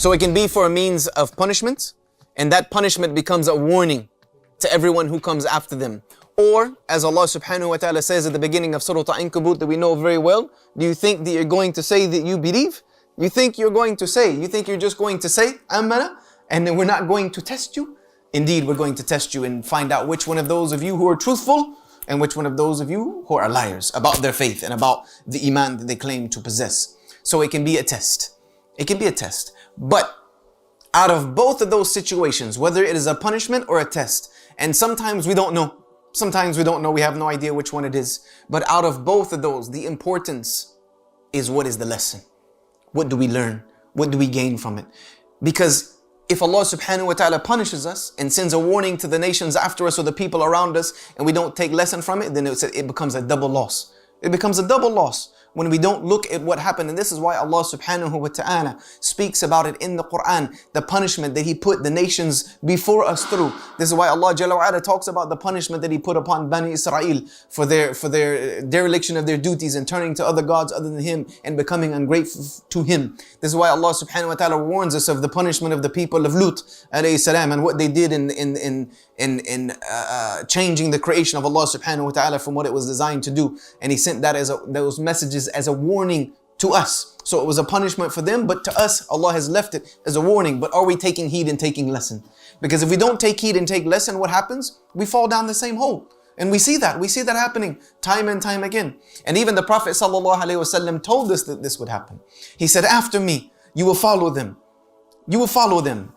So it can be for a means of punishment, and that punishment becomes a warning to everyone who comes after them. Or, as Allah subhanahu wa ta'ala says at the beginning of Surah Al-Ankabut that we know very well, do you think that you're going to say that you believe? You think you're just going to say, Amana, and then we're not going to test you? Indeed, we're going to test you and find out which one of those of you who are truthful and which one of those of you who are liars about their faith and about the iman that they claim to possess. So it can be a test. It can be a test. But out of both of those situations, whether it is a punishment or a test, and sometimes we don't know. Sometimes we don't know. We have no idea which one it is. But out of both of those, the importance is what is the lesson? What do we learn? What do we gain from it? Because if Allah subhanahu wa ta'ala punishes us and sends a warning to the nations after us or the people around us, and we don't take lesson from it, then it becomes a double loss. It becomes a double loss when we don't look at what happened. And this is why Allah subhanahu wa ta'ala speaks about it in the Qur'an, the punishment that He put the nations before us through. This is why Allah Jalla wa Ala talks about the punishment that He put upon Bani Israel for their dereliction of their duties and turning to other gods other than Him and becoming ungrateful to Him. This is why Allah subhanahu wa ta'ala warns us of the punishment of the people of Lut alayhi salam and what they did in changing the creation of Allah subhanahu wa ta'ala from what it was designed to do. And He sent that those messages as a warning to us. So it was a punishment for them, but to us, Allah has left it as a warning. But are we taking heed and taking lesson? Because if we don't take heed and take lesson, what happens? We fall down the same hole. And we see that happening time and time again. And even the Prophet ﷺ told us that this would happen. He said, after me, you will follow them. You will follow them.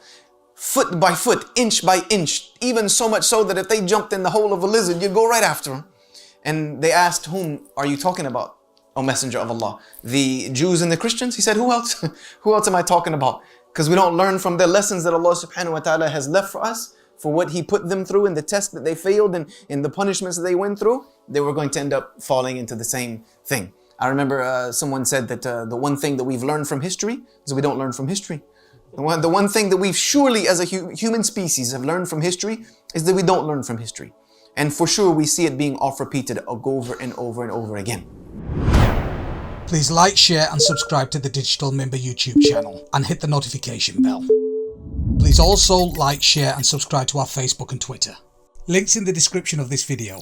Foot by foot, inch by inch, even so much so that if they jumped in the hole of a lizard, you'd go right after them. And they asked, whom are you talking about, O Messenger of Allah? The Jews and the Christians? He said, who else? Who else am I talking about? Because we don't learn from the lessons that Allah subhanahu wa ta'ala has left for us, for what He put them through and the test that they failed and in the punishments that they went through, they were going to end up falling into the same thing. I remember someone said that the one thing that we've learned from history is we don't learn from history. The one thing that we've surely as a human species have learned from history is that we don't learn from history. And for sure we see it being oft repeated over and over and over again. Please like, share and subscribe to the Digital Member YouTube channel and hit the notification bell. Please also like, share and subscribe to our Facebook and Twitter. Links in the description of this video.